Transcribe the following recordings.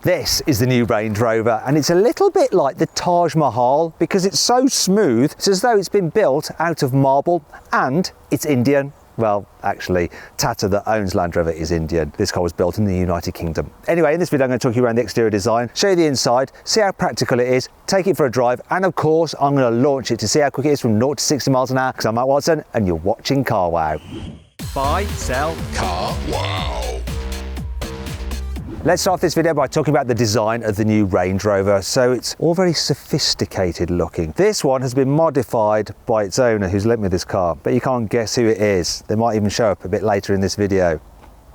This is the new Range Rover, and it's a little bit like the Taj Mahal because it's so smooth. It's as though it's been built out of marble, and it's Indian. Well, actually, Tata that owns Land Rover is Indian. This car was built in the United Kingdom. Anyway, in this video I'm going to talk you around the exterior design, show you the inside, see how practical it is, take it for a drive, and of course I'm going to launch it to see how quick it is from 0 to 60 miles an hour, because I'm Matt Watson and you're watching Car Wow. Buy, sell, Car Wow. Let's start this video by talking about the design of the new Range Rover. So it's all very sophisticated looking. This one has been modified by its owner who's lent me this car, but you can't guess who it is. They might even show up a bit later in this video.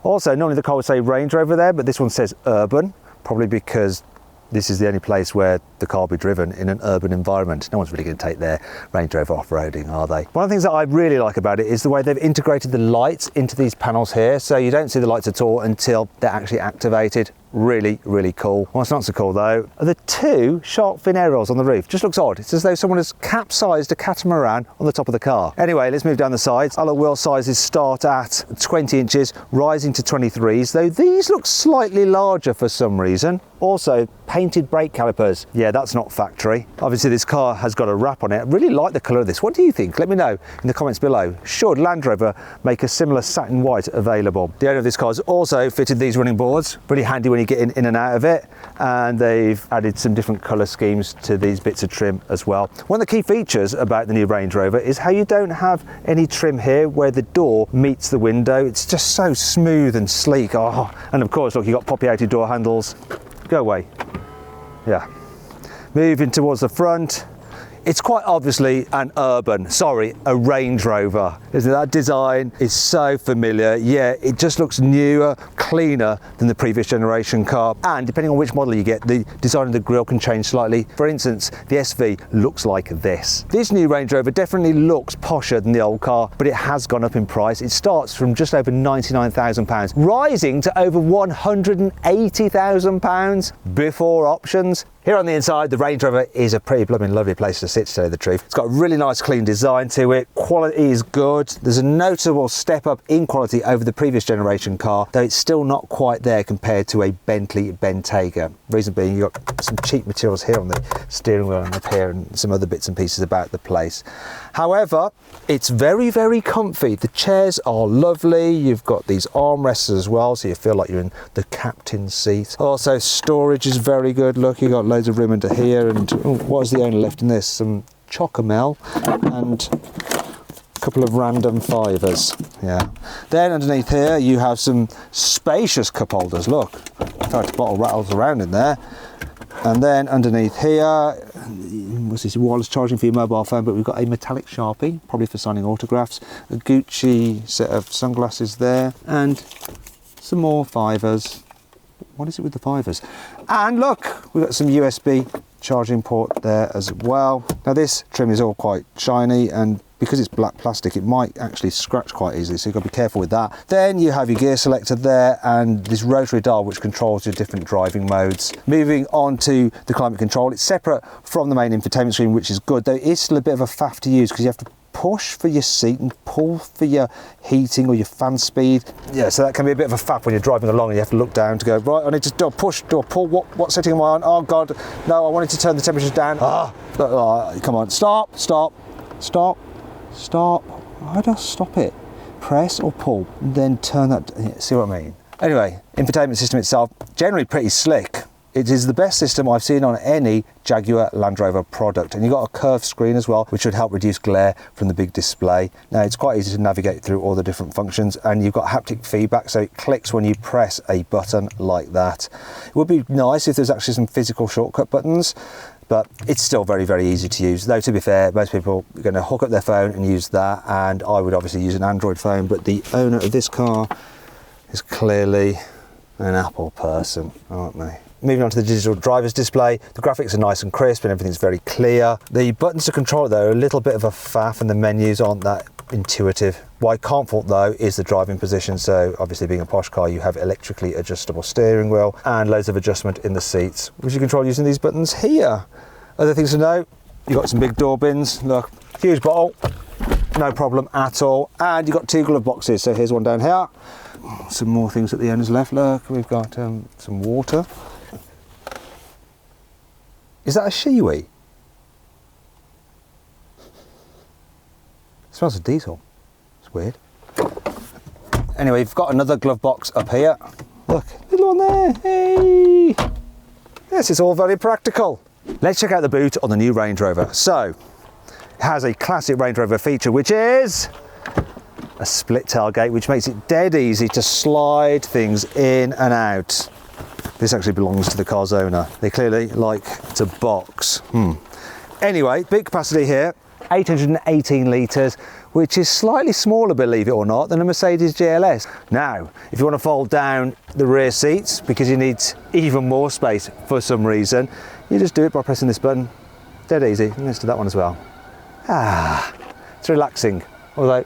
Also, normally the car would say Range Rover there, but this one says Urban, probably because this is the only place where the car will be driven in an urban environment. No one's really going to take their Range Rover off-roading, are they? One of the things that I really like about it is the way they've integrated the lights into these panels here, so you don't see the lights at all until they're actually activated. Really, really cool. What's not so cool though are the two shark fin aerials on the roof. Just looks odd. It's as though someone has capsized a catamaran on the top of the car. Anyway, let's move down the sides. Alloy wheel sizes start at 20 inches, rising to 23s, though these look slightly larger for some reason. Also, painted brake calipers. Yeah, that's not factory. Obviously, this car has got a wrap on it. I really like the colour of this. What do you think? Let me know in the comments below. Should Land Rover make a similar satin white available? The owner of this car has also fitted these running boards. Really handy when you get in and out of it. And they've added some different colour schemes to these bits of trim as well. One of the key features about the new Range Rover is how you don't have any trim here where the door meets the window. It's just so smooth and sleek. Oh, and of course, look, you've got poppy-outed door handles. Go away. Yeah. Moving towards the front. It's quite obviously a Range Rover. Isn't it? That design is so familiar. Yeah, it just looks newer, cleaner than the previous generation car. And depending on which model you get, the design of the grille can change slightly. For instance, the SV looks like this. This new Range Rover definitely looks posher than the old car, but it has gone up in price. It starts from just over £99,000, rising to over £180,000 before options. Here on the inside, the Range Rover is a pretty blooming lovely place to sit, to tell you the truth. It's got a really nice clean design to it. Quality is good. There's a noticeable step up in quality over the previous generation car, though it's still not quite there compared to a Bentley Bentayga. Reason being, you've got some cheap materials here on the steering wheel and up here and some other bits and pieces about the place. However, it's very, very comfy. The chairs are lovely. You've got these armrests as well, so you feel like you're in the captain's seat. Also, storage is very good. Look, you've got loads of room under here, and what has the owner left in this? Some chocomel and a couple of random fivers. Yeah. Then underneath here you have some spacious cup holders. Look, in fact, a bottle rattles around in there. And then underneath here, what's this, wireless charging for your mobile phone, but we've got a metallic Sharpie, probably for signing autographs, a Gucci set of sunglasses there, and some more fivers. What is it with the fivers? And look, we've got some USB charging port there as well. Now this trim is all quite shiny, and because it's black plastic, it might actually scratch quite easily, so you've got to be careful with that. Then you have your gear selector there and this rotary dial which controls your different driving modes. Moving on to the climate control, it's separate from the main infotainment screen, which is good, though it is still a bit of a faff to use because you have to push for your seat and pull for your heating or your fan speed. Yeah, so that can be a bit of a faff when you're driving along and you have to look down to go, right, I need to do a push, do a pull, what setting am I on? Oh God, no, I wanted to turn the temperatures down. Come on, stop. How do I stop it? Press or pull, then turn that, see what I mean? Anyway, infotainment system itself, generally pretty slick. It is the best system I've seen on any Jaguar Land Rover product, and you've got a curved screen as well, which should help reduce glare from the big display. Now it's quite easy to navigate through all the different functions, and you've got haptic feedback, so it clicks when you press a button like that. It would be nice if there's actually some physical shortcut buttons, but it's still very, very easy to use. Though to be fair, most people are going to hook up their phone and use that, and I would obviously use an Android phone, but the owner of this car is clearly an Apple person, aren't they? Moving on to the digital driver's display, the graphics are nice and crisp and everything's very clear. The buttons to control it though are a little bit of a faff, and the menus aren't that intuitive. What I can't fault though is the driving position. So obviously being a posh car, you have electrically adjustable steering wheel and loads of adjustment in the seats, which you control using these buttons here. Other things to note, you've got some big door bins. Look, huge bottle, no problem at all. And you've got two glove boxes. So here's one down here. Some more things that the owner's left. Look, we've got some water. Is that a Shiwi? It smells of diesel. It's weird. Anyway, you've got another glove box up here. Look, little one there. Hey! This is all very practical. Let's check out the boot on the new Range Rover. So, it has a classic Range Rover feature, which is a split tailgate, which makes it dead easy to slide things in and out. This actually belongs to the car's owner. They clearly like to box. Anyway, big capacity here, 818 litres, which is slightly smaller, believe it or not, than a Mercedes GLS. Now, if you want to fold down the rear seats because you need even more space for some reason, you just do it by pressing this button. Dead easy. And let's do that one as well. It's relaxing. Although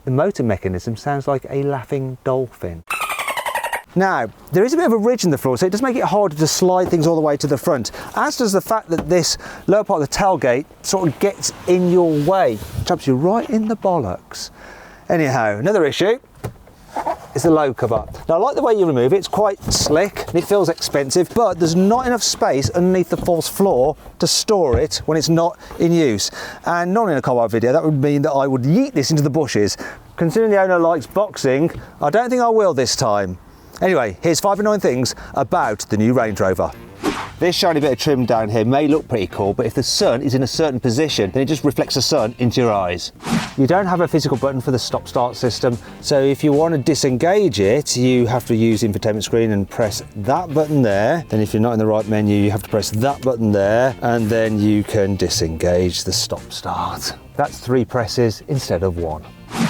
the motor mechanism sounds like a laughing dolphin. Now, there is a bit of a ridge in the floor, so it does make it harder to slide things all the way to the front, as does the fact that this lower part of the tailgate sort of gets in your way, jumps you right in the bollocks. Anyhow, another issue is the low cover. Now, I like the way you remove it. It's quite slick and it feels expensive, but there's not enough space underneath the false floor to store it when it's not in use. And normally in a car video, that would mean that I would yeet this into the bushes. Considering the owner likes boxing, I don't think I will this time. Anyway, here's 5 annoying things about the new Range Rover. This shiny bit of trim down here may look pretty cool, but if the sun is in a certain position, then it just reflects the sun into your eyes. You don't have a physical button for the stop-start system, so if you want to disengage it, you have to use the infotainment screen and press that button there. Then if you're not in the right menu, you have to press that button there, and then you can disengage the stop-start. That's 3 presses instead of 1.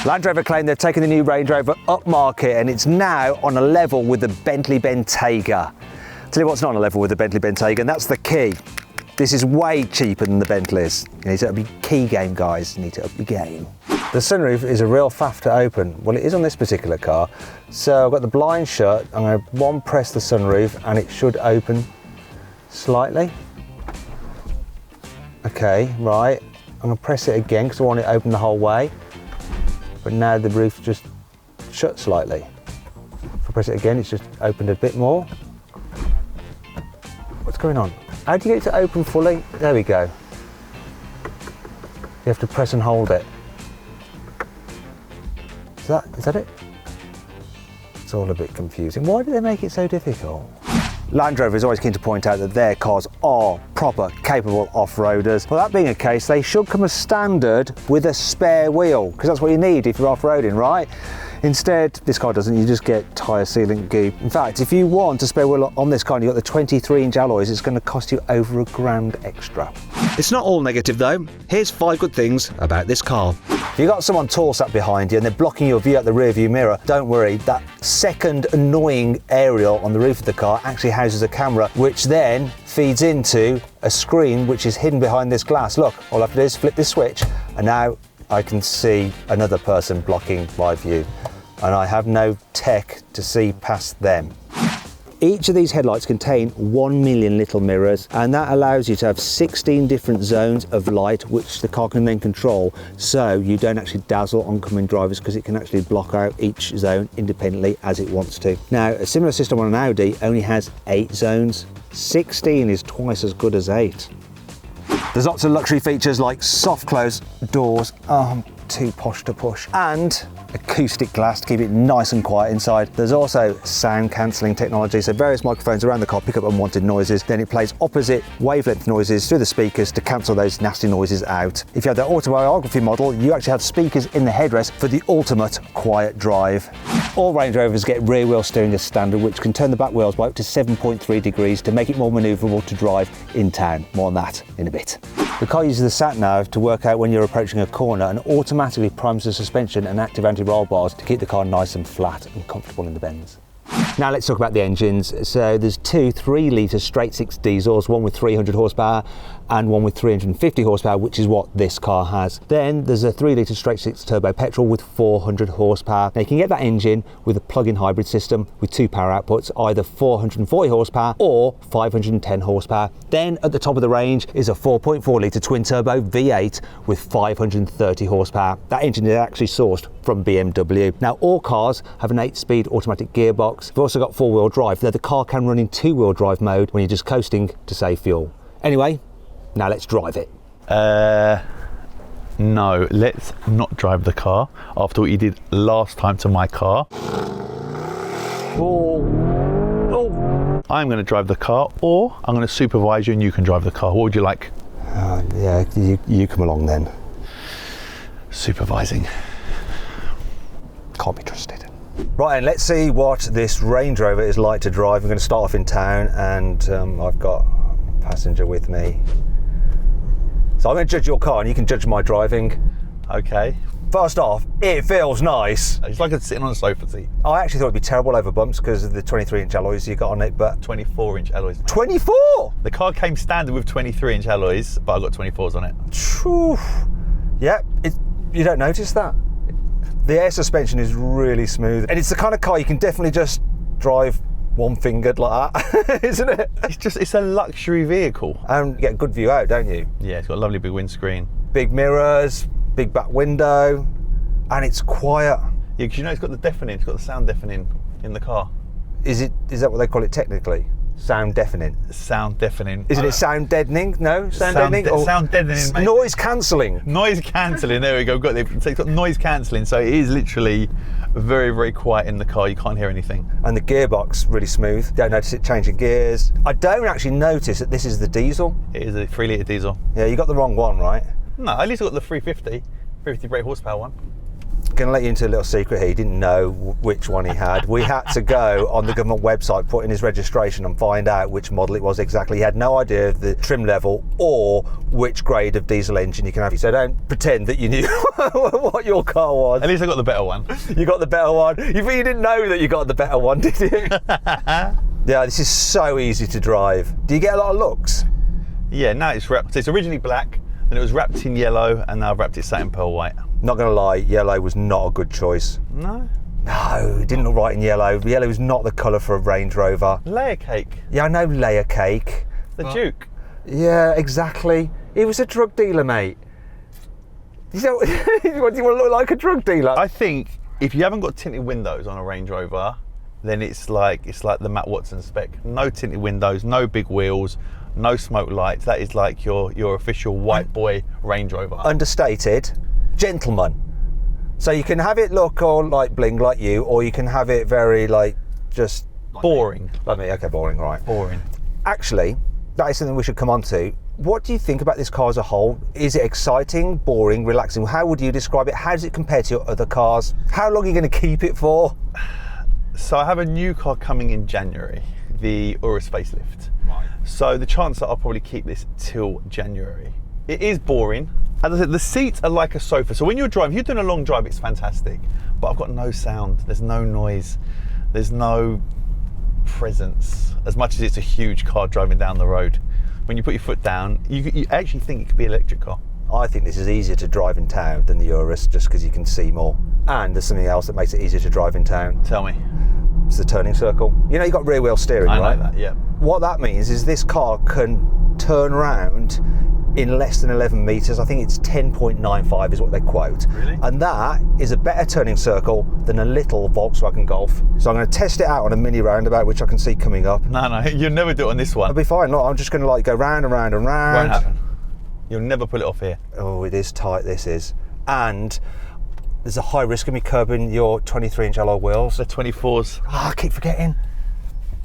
Land Rover claim they've taken the new Range Rover upmarket and it's now on a level with the Bentley Bentayga. Tell you what's not on a level with the Bentley Bentayga, and that's the key. This is way cheaper than the Bentleys. You need to up your key game, guys. You need to up your game. The sunroof is a real faff to open. Well, it is on this particular car. So I've got the blind shut. I'm going to one press the sunroof and it should open slightly. Okay, right. I'm going to press it again because I want it open the whole way. But now the roof just shut slightly. If I press it again, it's just opened a bit more. What's going on? How do you get it to open fully? There we go. You have to press and hold it. Is that it? It's all a bit confusing. Why do they make it so difficult? Land Rover is always keen to point out that their cars are proper, capable off-roaders. Well, that being the case, they should come as standard with a spare wheel, because that's what you need if you're off-roading, right? Instead, this car doesn't, you just get tyre sealant goop. In fact, if you want a spare wheel on this car and you've got the 23-inch alloys, it's going to cost you over £1,000 extra. It's not all negative though. Here's 5 good things about this car. If you've got someone tall sat behind you and they're blocking your view out the rear view mirror, don't worry, that second annoying aerial on the roof of the car actually houses a camera, which then feeds into a screen which is hidden behind this glass. Look, all I have to do is flip this switch and now I can see another person blocking my view, and I have no tech to see past them. Each of these headlights contain 1 million little mirrors, and that allows you to have 16 different zones of light which the car can then control, so you don't actually dazzle oncoming drivers because it can actually block out each zone independently as it wants to. Now, a similar system on an Audi only has 8 zones. 16 is twice as good as 8. There's lots of luxury features like soft close doors, I'm too posh to push, and acoustic glass to keep it nice and quiet inside. There's also sound cancelling technology, so various microphones around the car pick up unwanted noises, then it plays opposite wavelength noises through the speakers to cancel those nasty noises out. If you have the autobiography model, you actually have speakers in the headrest for the ultimate quiet drive. All Range Rovers get rear wheel steering as standard, which can turn the back wheels by up to 7.3 degrees to make it more manoeuvrable to drive in town. More on that in a bit. The car uses the sat-nav to work out when you're approaching a corner and automatically primes the suspension and active anti-roll bars to keep the car nice and flat and comfortable in the bends. Now let's talk about the engines. So there's 2 3-litre straight 6 diesels, one with 300 horsepower and one with 350 horsepower, which is what this car has. Then there's a 3-litre straight-six turbo petrol with 400 horsepower. Now you can get that engine with a plug-in hybrid system with 2 power outputs, either 440 horsepower or 510 horsepower. Then at the top of the range is a 4.4-litre twin-turbo V8 with 530 horsepower. That engine is actually sourced from BMW. Now all cars have an 8-speed automatic gearbox. We've also got 4-wheel drive, though the car can run in 2-wheel drive mode when you're just coasting to save fuel. Anyway, now let's drive it. No, let's not drive the car after what you did last time to my car. I'm going to drive the car, or I'm going to supervise you and you can drive the car. What would you like? Yeah, you come along then. Supervising. Can't be trusted. Right, and let's see what this Range Rover is like to drive. I'm going to start off in town, and I've got a passenger with me. So I'm going to judge your car and you can judge my driving. Okay. First off, it feels nice. It's like it's sitting on a sofa seat. I actually thought it'd be terrible over bumps because of the 23-inch alloys you got on it, but... 24-inch alloys. 24? The car came standard with 23-inch alloys, but I got 24s on it. Whew. Yeah, you don't notice that. The air suspension is really smooth, and it's the kind of car you can definitely just drive one-fingered like that, isn't it? It's a luxury vehicle. And you get a good view out, don't you? Yeah, it's got a lovely big windscreen. Big mirrors, big back window, and it's quiet. Yeah, because you know it's got the deafening, it's got the sound deafening in the car. Is that what they call it technically? Sound deafening? Sound deafening. Isn't it sound deadening? No? Sound deadening? Sound deadening, mate. Noise cancelling. Noise cancelling, there we go. So it's got noise cancelling, so it is literally very, very quiet in the car. You can't hear anything. And the gearbox, really smooth. Don't notice it changing gears. I don't actually notice that this is the diesel. It is a 3-litre diesel. Yeah, you got the wrong one, right? No, at least I got the 350 brake horsepower one. Going to let you into a little secret here. He didn't know which one he had. We had to go on the government website, put in his registration and find out which model it was exactly. He had no idea of the trim level or which grade of diesel engine you can have. So don't pretend that you knew what your car was. At least I got the better one. You got the better one? You didn't know that you got the better one, did you? Yeah, this is so easy to drive. Do you get a lot of looks? Yeah, now it's wrapped. So it's originally black, then it was wrapped in yellow, and now I've wrapped it satin pearl white. Not going to lie, yellow was not a good choice. No? No, it didn't look right in yellow. Yellow is not the colour for a Range Rover. Layer cake. Yeah, I know layer cake. The Duke. Yeah, exactly. He was a drug dealer, mate. You know, do you want to look like a drug dealer? I think if you haven't got tinted windows on a Range Rover, then it's like the Matt Watson spec. No tinted windows, no big wheels, no smoke lights. That is like your official white boy Range Rover. Understated. Gentleman. So you can have it look all like bling like you, or you can have it very like just boring. Like me. Okay, boring, right. Boring. Actually, that is something we should come on to. What do you think about this car as a whole? Is it exciting, boring, relaxing? How would you describe it? How does it compare to your other cars? How long are you going to keep it for? So I have a new car coming in January, the Urus facelift. Right. So the chance that I'll probably keep this till January. It is boring. As I said, the seats are like a sofa. So when you're driving, if you're doing a long drive, it's fantastic. But I've got no sound, there's no noise, there's no presence, as much as it's a huge car driving down the road. When you put your foot down, you actually think it could be an electric car. I think this is easier to drive in town than the Urus, just because you can see more. And there's something else that makes it easier to drive in town. Tell me. It's the turning circle. You know, you've got rear wheel steering, right? I know that, yeah. What that means is this car can turn around in less than 11 metres. I think it's 10.95 is what they quote. Really? And that is a better turning circle than a little Volkswagen Golf. So I'm going to test it out on a mini roundabout, which I can see coming up. No, you'll never do it on this one. I'll be fine. Look, I'm just going to like go round and round and round. Won't happen. You'll never pull it off here. Oh, it is tight, this is. And there's a high risk of me curbing your 23-inch alloy wheels. The 24s. I keep forgetting.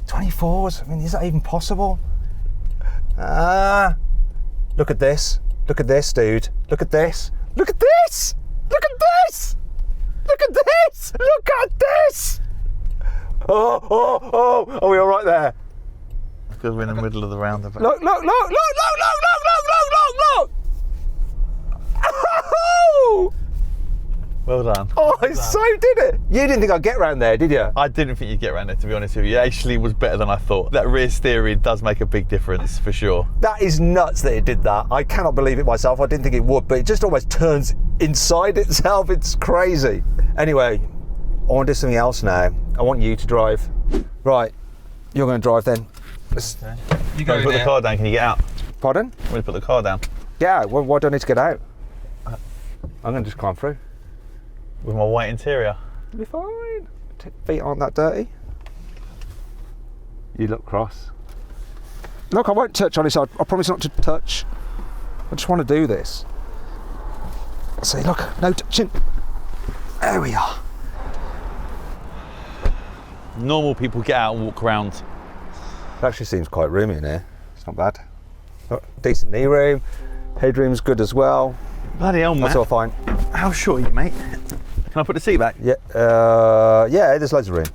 24s? I mean, is that even possible? Look at this. Look at this, dude. Look at this. Look at this! Look at this! Look at this! Look at this! Oh, are we all right there? Because we're in the middle of the roundabout. Look! Oh! Well done. Oh, I so did it. You didn't think I'd get round there, did you? I didn't think you'd get around there, to be honest with you. It actually was better than I thought. That rear steering does make a big difference, for sure. That is nuts that it did that. I cannot believe it myself. I didn't think it would, but it just almost turns inside itself. It's crazy. Anyway, I want to do something else now. I want you to drive. Right, you're going to drive then. Okay. You go put the car down. Can you get out? Pardon? I'm going to put the car down. Yeah, well, why do I need to get out? I'm going to just climb through. With my white interior. It'll be fine. Feet aren't that dirty. You look cross. Look, I won't touch on this. I promise not to touch. I just want to do this. See, look, no touching. There we are. Normal people get out and walk around. It actually seems quite roomy in here. It's not bad. Look, decent knee room. Headroom's good as well. Bloody hell, man. That's all fine. How short are you, mate? Can I put the seat back? Yeah, yeah, there's loads of room.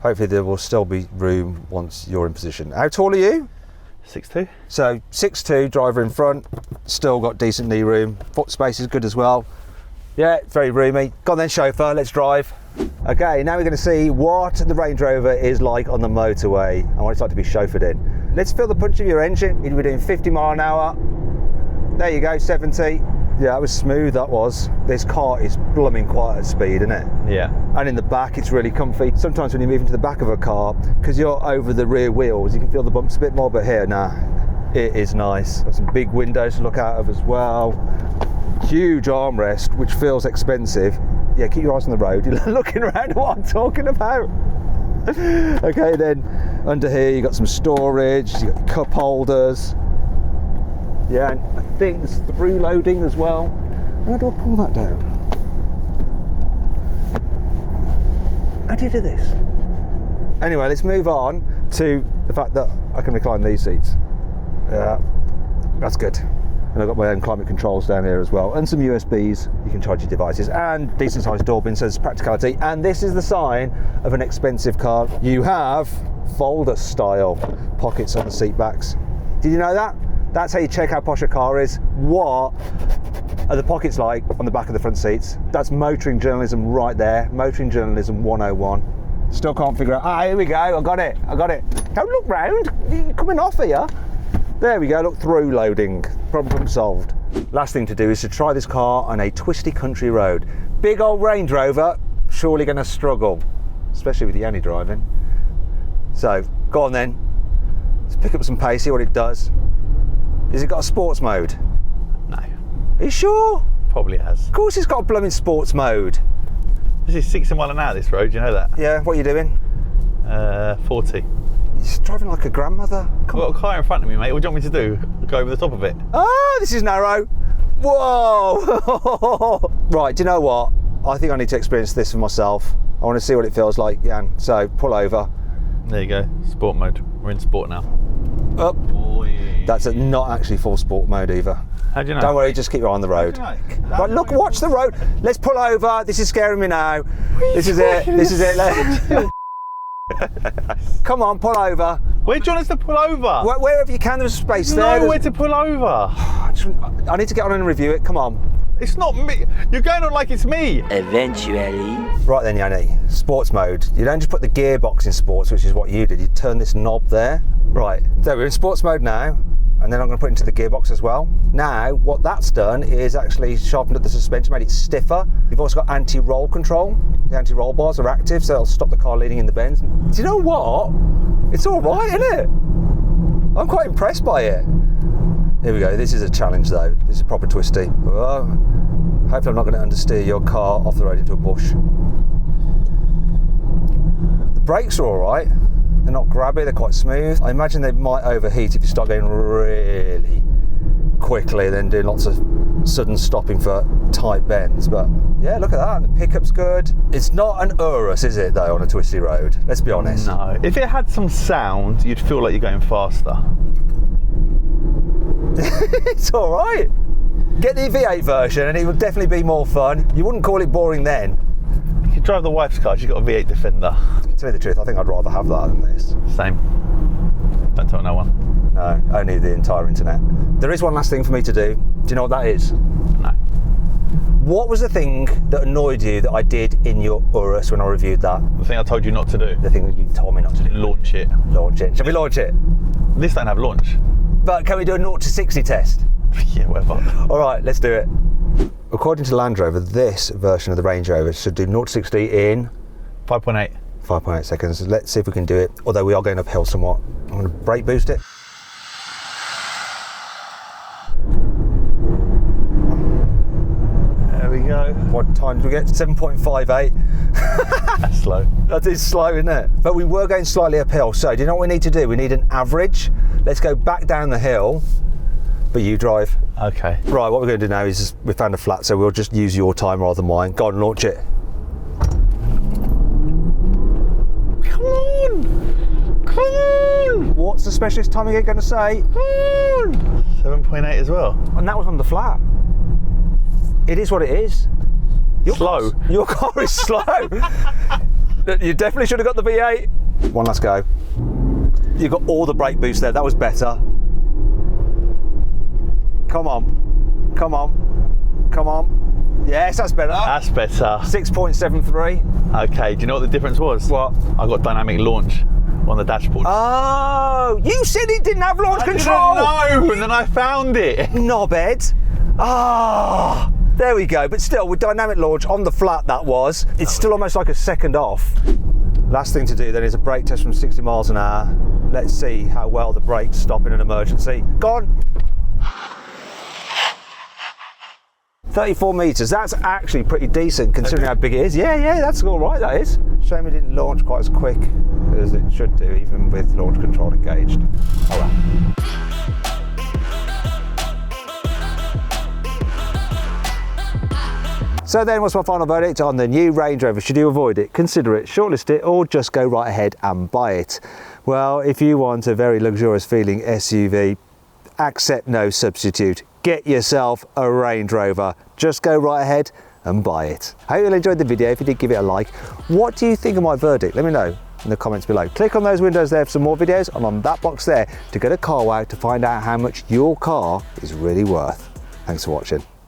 Hopefully there will still be room once you're in position. How tall are you? 6'2". So 6'2", driver in front, still got decent knee room. Foot space is good as well. Yeah, very roomy. Go on then, chauffeur, let's drive. Okay, now we're going to see what the Range Rover is like on the motorway and what it's like to be chauffeured in. Let's feel the punch of your engine. You'll be doing 50 mile an hour. There you go, 70. Yeah, that was smooth, that was. This car is blooming quite at speed, isn't it? Yeah. And in the back, it's really comfy. Sometimes when you move into the back of a car, because you're over the rear wheels, you can feel the bumps a bit more, but here, nah, it is nice. Got some big windows to look out of as well. Huge armrest, which feels expensive. Yeah, keep your eyes on the road. You're looking around at what I'm talking about. Okay, then under here, you've got some storage, you've got your cup holders. Yeah, and I think there's through loading as well. How do I pull that down? How do you do this? Anyway, let's move on to the fact that I can recline these seats. Yeah, that's good. And I've got my own climate controls down here as well, and some USBs. You can charge your devices, and decent sized door bin, so there's practicality. And this is the sign of an expensive car. You have folder style pockets on the seat backs. Did you know that? That's how you check how posh a car is. What are the pockets like on the back of the front seats? That's motoring journalism right there. Motoring journalism 101. Still can't figure out. Ah, here we go. I got it. Don't look round. You're coming off here. There we go. Look, through loading. Problem solved. Last thing to do is to try this car on a twisty country road. Big old Range Rover, surely going to struggle, especially with Yanni driving. So go on then. Let's pick up some pace. See what it does. Has it got a sports mode? No. Are you sure? Probably has. Of course it's got a blooming sports mode. This is 60 mile an hour, this road, you know that? Yeah, what are you doing? 40. You're driving like a grandmother. I've got a car in front of me, mate. What do you want me to do? Go over the top of it? Ah, this is narrow. Whoa! Right, do you know what? I think I need to experience this for myself. I want to see what it feels like, Jan. So, pull over. There you go. Sport mode. We're in sport now. Up. That's not actually full sport mode either. How do you know? Don't worry, just keep your eye on the road. Right, look, watch the road. Let's pull over. This is scaring me now. This is it. Come on, pull over. Where do you want us to pull over? Wherever you can, there's space there. Nowhere to pull over. I need to get on and review it. Come on. It's not me. You're going on like it's me. Eventually. Right then, Yanni. Sports mode. You don't just put the gearbox in sports, which is what you did. You turn this knob there. Right. So we're in sports mode now. And then I'm going to put it into the gearbox as well. Now, what that's done is actually sharpened up the suspension, made it stiffer. You've also got anti-roll control. The anti-roll bars are active, so they'll stop the car leaning in the bends. Do you know what? It's all right, isn't it? I'm quite impressed by it. Here we go. This is a challenge, though. This is proper twisty. Hopefully I'm not going to understeer your car off the road into a bush. The brakes are all right. They're not grabby, they're quite smooth. I imagine they might overheat if you start going really quickly, then doing lots of sudden stopping for tight bends. But yeah, look at that, and the pickup's good. It's not an Urus, is it, though, on a twisty road? Let's be honest. No. If it had some sound, you'd feel like you're going faster. It's all right. Get the V8 version and it will definitely be more fun. You wouldn't call it boring then. If you drive the wife's car, she's got a V8 Defender. To tell you the truth, I think I'd rather have that than this. Same. Don't tell no one. No, only the entire internet. There is one last thing for me to do. Do you know what that is? No. What was the thing that annoyed you that I did in your Urus when I reviewed that? The thing I told you not to do. The thing that you told me not to do. Launch it. Launch it. Shall we launch it? This don't have launch. But can we do a 0 to 60 test? Yeah, whatever. All right, let's do it. According to Land Rover, this version of the Range Rover should do 0 to 60 in 5.8. 5.8 seconds. Let's see if we can do it, although we are going uphill somewhat. I'm going to brake boost it. There we go. What time did we get? 7.58. That's slow. That is slow, isn't it? But we were going slightly uphill, so do you know what we need to do? We need an average. Let's go back down the hill, but you drive. Okay. Right, what we're going to do now is we found a flat, so we'll just use your time rather than mine. Go on, launch it. Come on! Come on! What's the specialist time again going to say? Come on! 7.8 as well. And that was on the flat. It is what it is. Slow. Your car is slow. You definitely should have got the V8. One last go. You got all the brake boost there. That was better. Come on. Come on. Come on. Yes, that's better. That's better. 6.73. Okay, do you know what the difference was? What? I got dynamic launch on the dashboard. Oh, you said it didn't have launch control. No, and then I found it. Knobhead. Ah. There we go, but still with dynamic launch on the flat it's still almost like a second off. Last thing to do then is a brake test from 60 miles an hour. Let's see how well the brakes stop in an emergency. Go on. 34 metres, that's actually pretty decent considering how big it is. Yeah, that's all right, that is. Shame it didn't launch quite as quick as it should do, even with launch control engaged. Oh well. So then, what's my final verdict on the new Range Rover? Should you avoid it, consider it, shortlist it, or just go right ahead and buy it? Well, if you want a very luxurious feeling SUV, accept no substitute. Get yourself a Range Rover. Just go right ahead and buy it. I hope you enjoyed the video. If you did, give it a like. What do you think of my verdict? Let me know in the comments below. Click on those windows there for some more videos, and on that box there to go to CarWow to find out how much your car is really worth. Thanks for watching.